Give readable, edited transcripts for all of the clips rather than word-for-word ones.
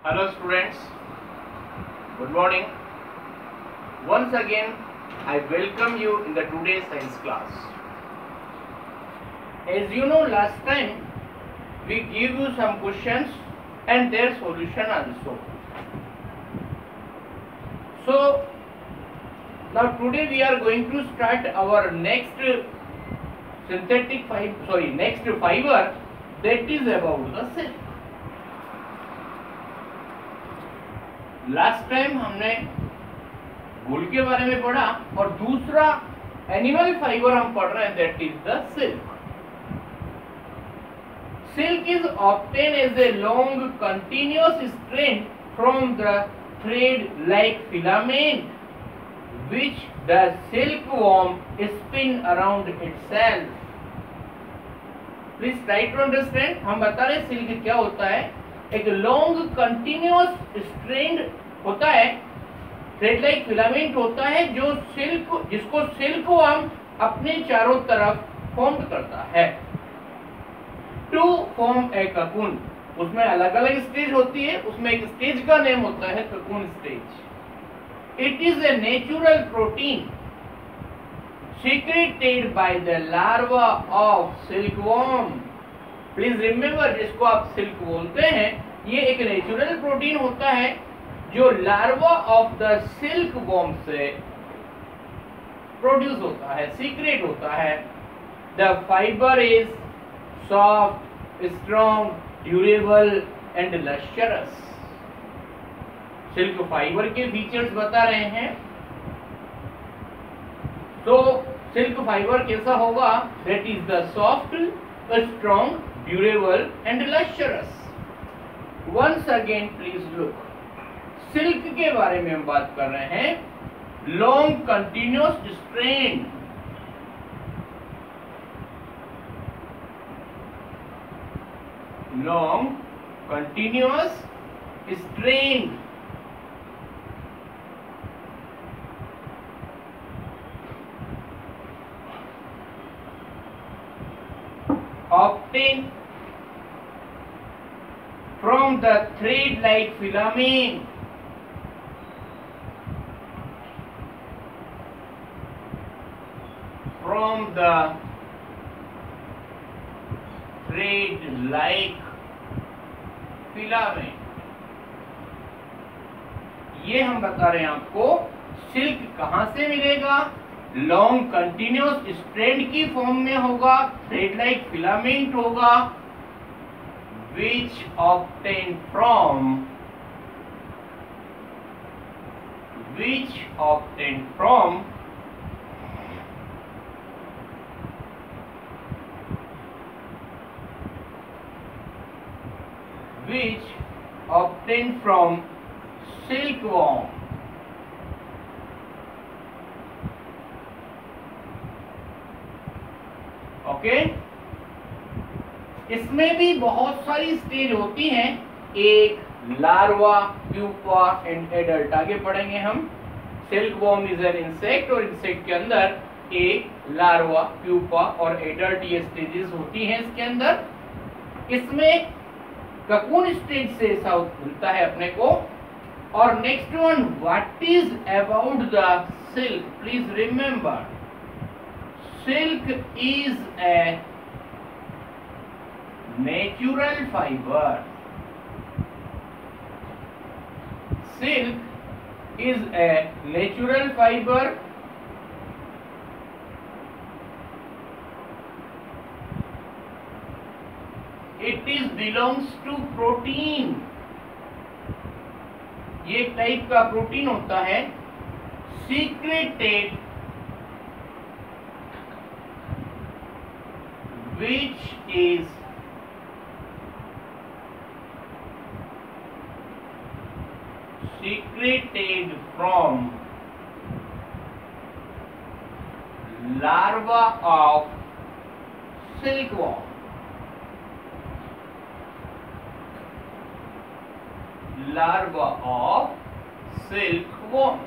Hello students, good morning. Once again, I welcome you in the today's science class. As you know, last time we give you some questions and their solution also. So now today we are going to start our next fiber that is about the silk. Last time हमने वूल के बारे में पढ़ा और दूसरा animal fibre हम पढ़ रहे हैं that is the silk. Silk is obtain as a long continuous strand from the thread like filament which the silk worm spin around itself. Please try to understand. हम बता रहे सिल्क क्या होता है. एक लॉन्ग कंटिन्यूअस स्ट्रैंड होता है, thread like filament होता है जिसको सिल्क वर्म अपने चारों तरफ फॉर्म करता है टू फॉर्म ए ककून. उसमें अलग अलग स्टेज होती है, उसमें एक स्टेज का नेम होता है cocoon stage. It is a natural protein secreted by the larva of silkworm. Please remember, जिसको आप सिल्क बोलते हैं ये एक नेचुरल प्रोटीन होता है जो larva of the silk warm से प्रोड्यूस होता है, सीक्रेट होता है. The fibre is soft, strong, durable and lustrous. Silk fibre के फीचर्स बता रहे हैं. तो सिल्क फाइबर कैसा होगा? That is the soft, strong, durable and lustrous. Once again please look. Silk के बारे में हम बात कर रहे हैं. Long continuous strand, long continuous strand. obtained from the thread-like filament from the thread-like filament. ये हम बता रहे हैं आपको सिल्क कहां से मिलेगा. लॉन्ग कंटिन्यूअस स्ट्रैंड की फॉर्म में होगा, थ्रेड लाइक फिलामेंट होगा, which obtained from silkworm. Okay. इसमें भी बहुत सारी स्टेज होती हैं. एक लार्वा, प्यूपा एंड एडल्ट. आगे पढ़ेंगे हम. Silk worm is an insect और इंसेक्ट के अंदर एक लार्वा, प्यूपा और एडल्ट ये स्टेजेस होती हैं इसके अंदर. इसमें ककून स्टेज से ऐसा मिलता है अपने को. और next one, what is about the silk. Please remember, silk is a natural fiber. Silk is a natural fiber. It is belongs to protein. ये एक टाइप का प्रोटीन होता है. Secreted, which is secreted from larva of silkworm. Larva of silkworm.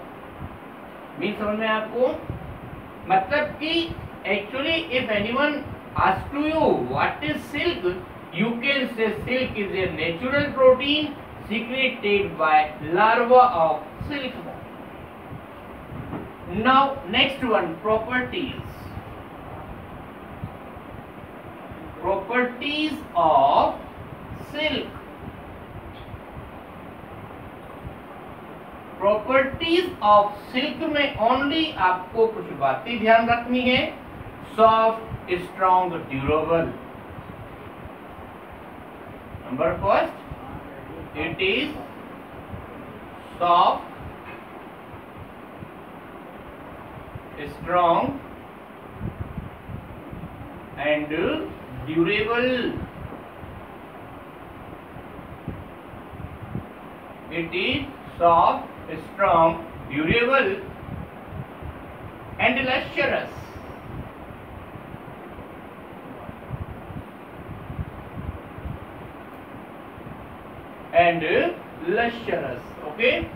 Mean समझ में आपको? मतलब कि actually if anyone ask to you what is silk, you can say silk is a natural protein secreted by larva of silkworm. Now next one, properties. Properties of silk. Properties of silk में only आपको कुछ बातें ध्यान रखनी है. Soft, strong, durable. Number first, it is soft, strong and durable. It is soft, strong, durable and lustrous. And lustrous. Okay.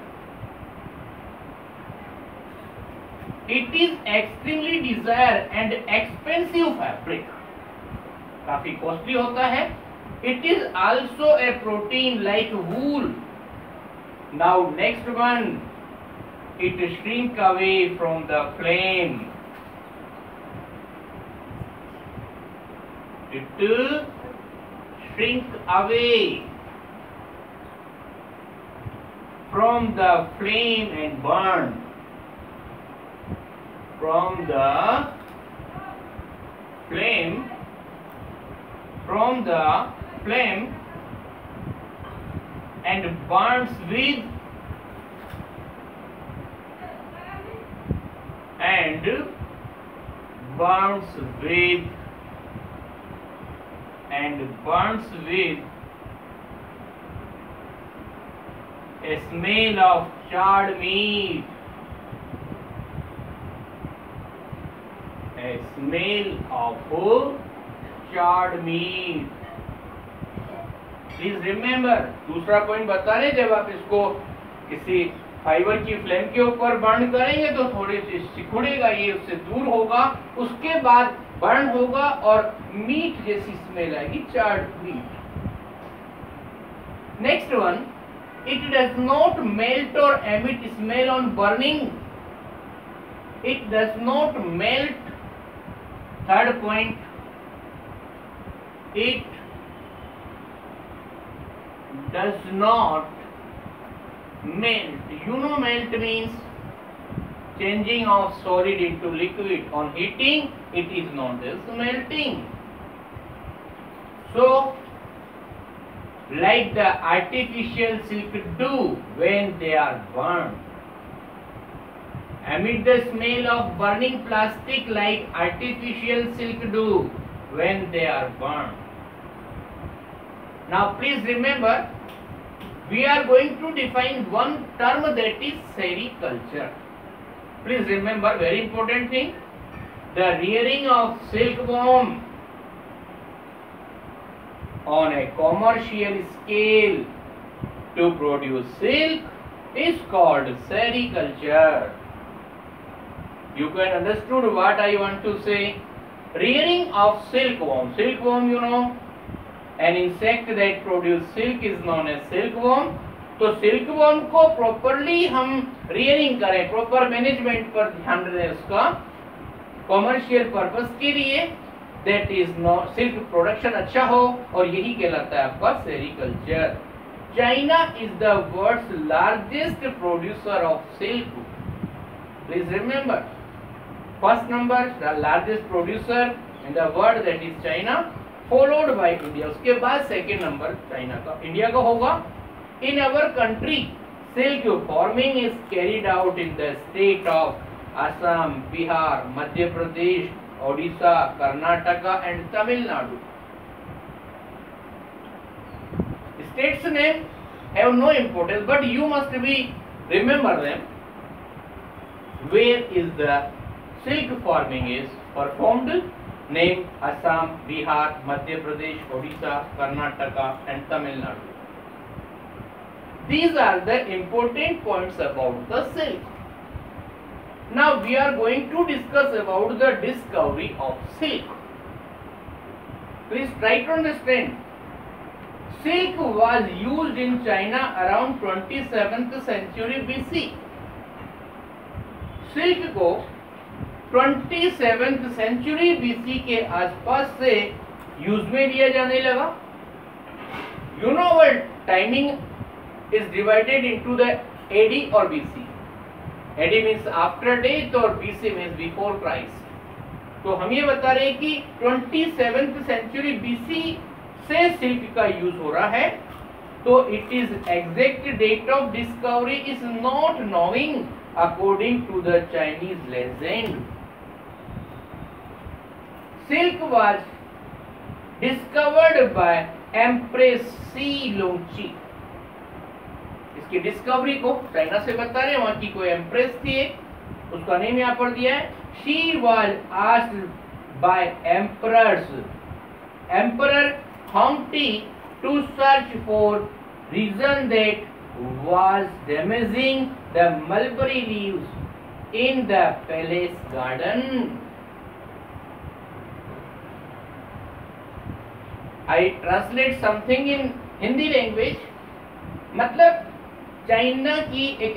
It is extremely desired and expensive fabric. काफी costly होता है. It is also a protein like wool. Now next one, it shrink away from the flame. It shrink away from the flame and burn. From the flame, and burns with a smell of charred meat. A smell of charred meat. Please remember, दूसरा point बता रहे, जब आप इसको किसी fibre की flame के ऊपर बर्न करेंगे तो थोड़ी सी सिकुड़ेगा, ये उससे दूर होगा, उसके बाद बर्न होगा और मीट जैसी स्मेल आएगी, charred meat. Next one, it does not melt or emit smell on burning. It does not melt. Third point, it does not melt. You know, melt means changing of solid into liquid. On heating, it is known as melting. So, like the artificial silk do when they are burned, emit the smell of burning plastic like artificial silk do when they are burned. Now please remember, we are going to define one term, that is sericulture. Please remember, very important thing, the rearing of silkworm on a commercial scale to produce silk is called sericulture. You can understood what I want to say. Rearing of silkworm. Silkworm, you know, an insect that produce silk is known as silkworm. तो silkworm को properly हम rearing करें, proper management पर ध्यान दें उसका commercial purpose के लिए, that is no silk production अच्छा हो, और यही कहलाता है आपका sericulture. China is the world's largest producer of silk. Please remember, first number the largest producer in the world, that is China, followed by India. उसके बाद सेकेंड नंबर चाइना का, इंडिया का होगा. In our country, silk farming is carried out in the state of Assam, Bihar, Madhya Pradesh, Odisha, Karnataka and Tamil Nadu. States name have no importance, but you must remember them. Where is the silk farming is performed? Name Assam, Bihar, Madhya Pradesh, Odisha, Karnataka and Tamil Nadu. These are the important points about the silk. Now we are going to discuss about the discovery of silk. Please try to understand. Silk was used in China around 27th century BC. Silk को 27th century BC के आसपास से use में लिया जाने लगा. You know what timing is divided into the AD or BC. AD means after death और BC means before Christ. तो हम ये बता रहे हैं कि 27th century BC से सिल्क का यूज हो रहा है. तो it is exact date of discovery is not knowing according to the Chinese legend. Silk was discovered by empress Xi Lingshi. इसकी डिस्कवरी को चाइना से बता रहे हैं, वहां की कोई एम्प्रेस थी, उसका नेम यहाँ पर दिया है. She was asked by emperors, emperor Humpty, to search for reason that was damaging the mulberry leaves in the palace garden. I translate something in Hindi language. मतलब चाइना की एक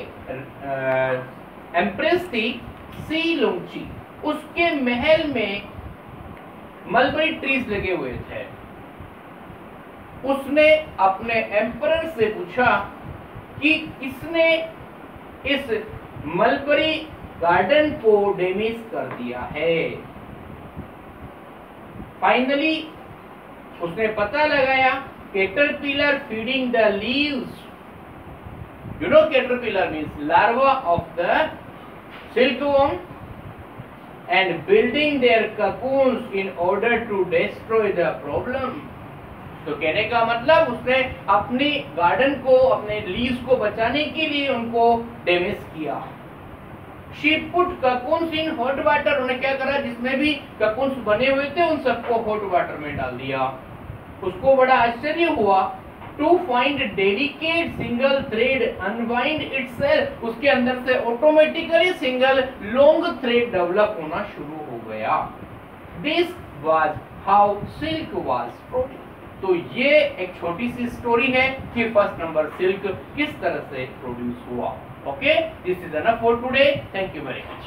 एम्प्रेस थी सी लोंगची, उसके महल में मलबरी ट्रीज लगे हुए थे. उसने अपने एम्परर से पूछा कि किसने इस मलबरी गार्डन को डैमेज कर दिया है. फाइनली उसने पता लगाया caterpillar feeding the leaves. You know caterpillar means larva of the silkworm and building their cocoons in order to destroy the problem. तो कहने का मतलब उसने अपनी गार्डन को, अपने लीव्स को बचाने के लिए उनको डैमेज किया. She put cocoons in hot water. उन्होंने क्या करा, जिसमें भी cocoons बने हुए थे उन सबको हॉट वाटर में डाल दिया. उसको बड़ा आश्चर्य हुआ. To find delicate single thread unwind itself. उसके अंदर से automatically single long thread develop होना शुरू हो गया. This was how silk was produced. तो ये एक छोटी सी स्टोरी है कि फर्स्ट नंबर सिल्क किस तरह से प्रोड्यूस हुआ. Okay, this is enough for today. Thank you very much.